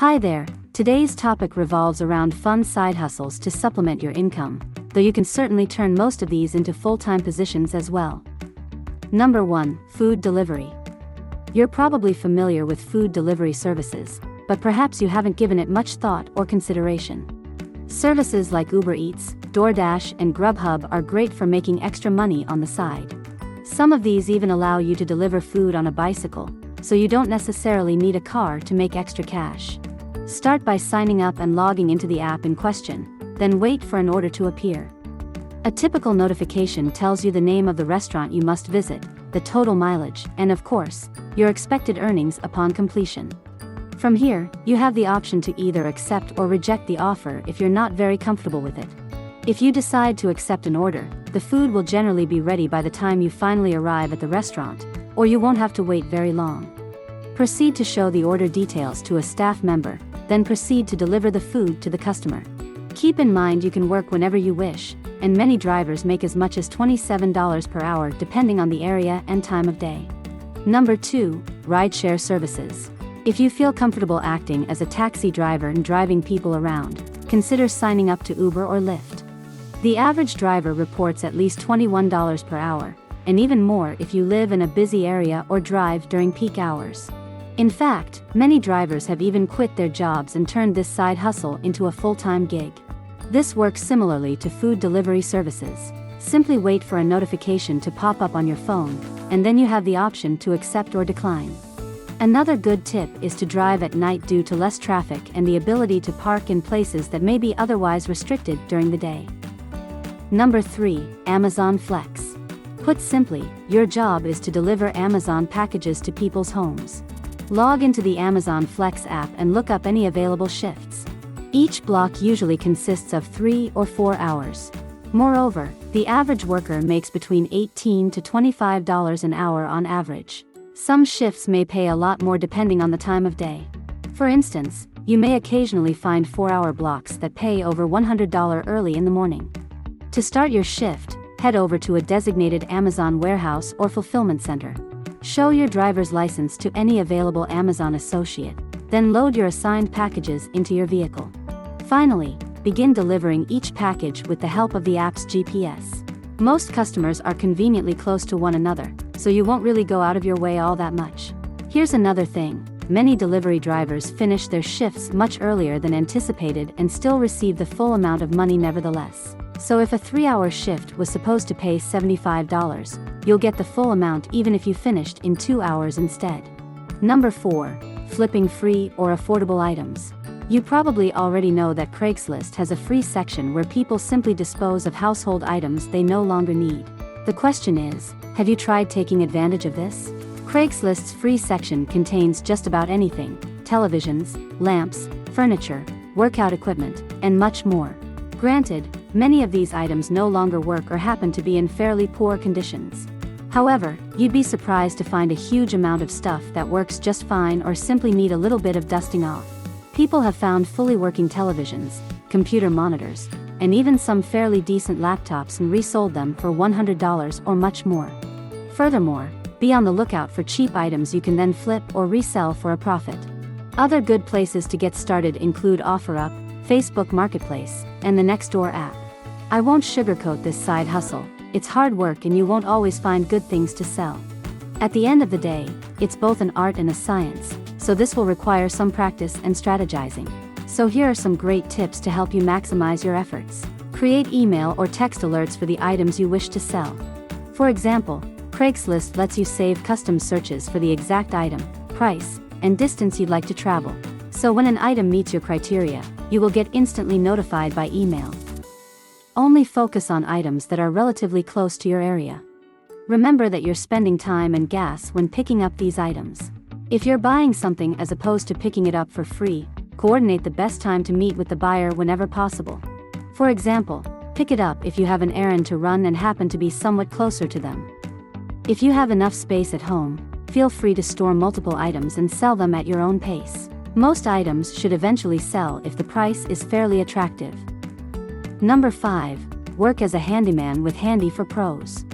Hi there, today's topic revolves around fun side hustles to supplement your income, though you can certainly turn most of these into full-time positions as well. Number 1. Food delivery. You're probably familiar with food delivery services, but perhaps you haven't given it much thought or consideration. Services like UberEats, DoorDash, and Grubhub are great for making extra money on the side. Some of these even allow you to deliver food on a bicycle, so you don't necessarily need a car to make extra cash. Start by signing up and logging into the app in question, then wait for an order to appear. A typical notification tells you the name of the restaurant you must visit, the total mileage, and of course, your expected earnings upon completion. From here, you have the option to either accept or reject the offer if you're not very comfortable with it. If you decide to accept an order, the food will generally be ready by the time you finally arrive at the restaurant, or you won't have to wait very long. Proceed to show the order details to a staff member, then proceed to deliver the food to the customer. Keep in mind you can work whenever you wish, and many drivers make as much as $27 per hour depending on the area and time of day. Number 2. Rideshare services. If you feel comfortable acting as a taxi driver and driving people around, consider signing up to Uber or Lyft. The average driver reports at least $21 per hour, and even more if you live in a busy area or drive during peak hours. In fact, many drivers have even quit their jobs and turned this side hustle into a full-time gig. This works similarly to food delivery services. Simply wait for a notification to pop up on your phone, and then you have the option to accept or decline. Another good tip is to drive at night due to less traffic and the ability to park in places that may be otherwise restricted during the day. Number 3. Amazon Flex. Put simply, your job is to deliver Amazon packages to people's homes. Log into the Amazon Flex app and look up any available shifts. Each block usually consists of 3 or 4 hours. Moreover, the average worker makes between $18 to $25 an hour on average. Some shifts may pay a lot more depending on the time of day. For instance, you may occasionally find 4-hour blocks that pay over $100 early in the morning. To start your shift, head over to a designated Amazon warehouse or fulfillment center. Show your driver's license to any available Amazon associate, then load your assigned packages into your vehicle. Finally, begin delivering each package with the help of the app's GPS. Most customers are conveniently close to one another, so you won't really go out of your way all that much. Here's another thing, many delivery drivers finish their shifts much earlier than anticipated and still receive the full amount of money nevertheless. So if a 3-hour shift was supposed to pay $75, you'll get the full amount even if you finished in 2 hours instead. Number 4. Flipping free or affordable items. You probably already know that Craigslist has a free section where people simply dispose of household items they no longer need. The question is, have you tried taking advantage of this? Craigslist's free section contains just about anything: televisions, lamps, furniture, workout equipment, and much more. Granted, many of these items no longer work or happen to be in fairly poor conditions. However, you'd be surprised to find a huge amount of stuff that works just fine or simply need a little bit of dusting off. People have found fully working televisions, computer monitors, and even some fairly decent laptops and resold them for $100 or much more. Furthermore, be on the lookout for cheap items you can then flip or resell for a profit. Other good places to get started include OfferUp, Facebook Marketplace, and the Nextdoor app. I won't sugarcoat this side hustle, it's hard work and you won't always find good things to sell. At the end of the day, it's both an art and a science, so this will require some practice and strategizing. So here are some great tips to help you maximize your efforts. Create email or text alerts for the items you wish to sell. For example, Craigslist lets you save custom searches for the exact item, price, and distance you'd like to travel. So when an item meets your criteria, you will get instantly notified by email. Only focus on items that are relatively close to your area. Remember that you're spending time and gas when picking up these items. If you're buying something as opposed to picking it up for free, coordinate the best time to meet with the buyer whenever possible. For example, pick it up if you have an errand to run and happen to be somewhat closer to them. If you have enough space at home, feel free to store multiple items and sell them at your own pace. Most items should eventually sell if the price is fairly attractive. Number 5. Work as a handyman with Handy for Pros.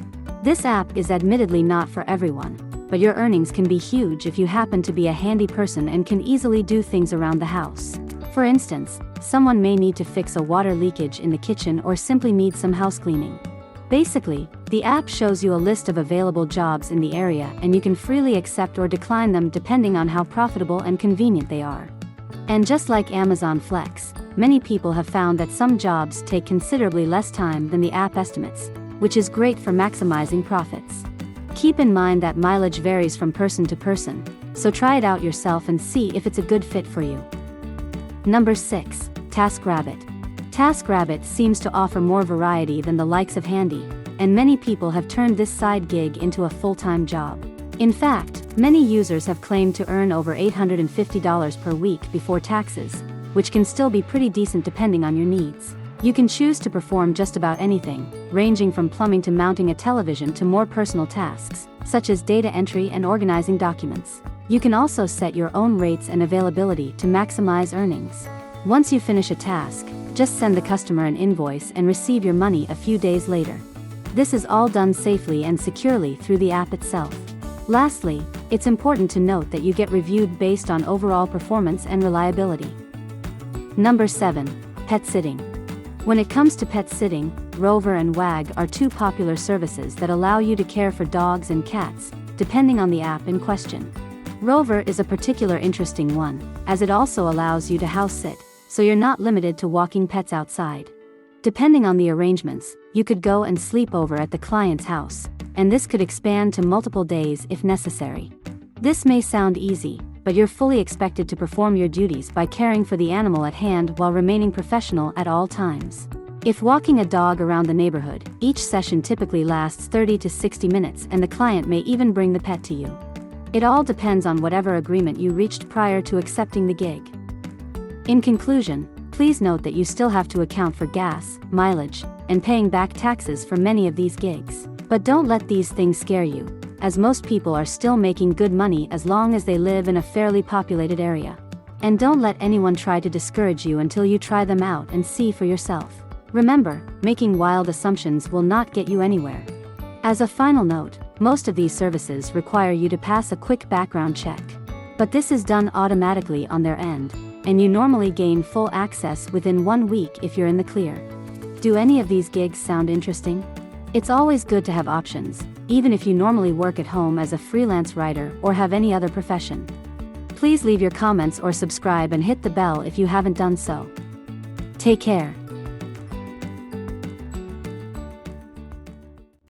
This app is admittedly not for everyone. but your earnings can be huge if you happen to be a handy person and can easily do things around the house. For instance, someone may need to fix a water leakage in the kitchen or simply need some house cleaning. Basically, the app shows you a list of available jobs in the area and you can freely accept or decline them depending on how profitable and convenient they are. And just like Amazon Flex, many people have found that some jobs take considerably less time than the app estimates, which is great for maximizing profits. Keep in mind that mileage varies from person to person, so try it out yourself and see if it's a good fit for you. Number 6. TaskRabbit. TaskRabbit seems to offer more variety than the likes of Handy, and many people have turned this side gig into a full-time job. In fact, many users have claimed to earn over $850 per week before taxes, which can still be pretty decent depending on your needs. You can choose to perform just about anything, ranging from plumbing to mounting a television to more personal tasks, such as data entry and organizing documents. You can also set your own rates and availability to maximize earnings. Once you finish a task, just send the customer an invoice and receive your money a few days later. This is all done safely and securely through the app itself. Lastly, it's important to note that you get reviewed based on overall performance and reliability. Number 7. Pet sitting. When it comes to pet sitting, Rover and Wag are two popular services that allow you to care for dogs and cats, depending on the app in question. Rover is a particular interesting one, as it also allows you to house sit, so you're not limited to walking pets outside. Depending on the arrangements, you could go and sleep over at the client's house, and this could expand to multiple days if necessary. This may sound easy, but you're fully expected to perform your duties by caring for the animal at hand while remaining professional at all times. If walking a dog around the neighborhood, each session typically lasts 30 to 60 minutes and the client may even bring the pet to you. It all depends on whatever agreement you reached prior to accepting the gig. In conclusion, please note that you still have to account for gas, mileage, and paying back taxes for many of these gigs. But don't let these things scare you, as most people are still making good money as long as they live in a fairly populated area. And don't let anyone try to discourage you until you try them out and see for yourself. Remember, making wild assumptions will not get you anywhere. As a final note, most of these services require you to pass a quick background check. But this is done automatically on their end, and you normally gain full access within 1 week if you're in the clear. Do any of these gigs sound interesting? It's always good to have options, even if you normally work at home as a freelance writer or have any other profession. Please leave your comments or subscribe and hit the bell if you haven't done so. Take care.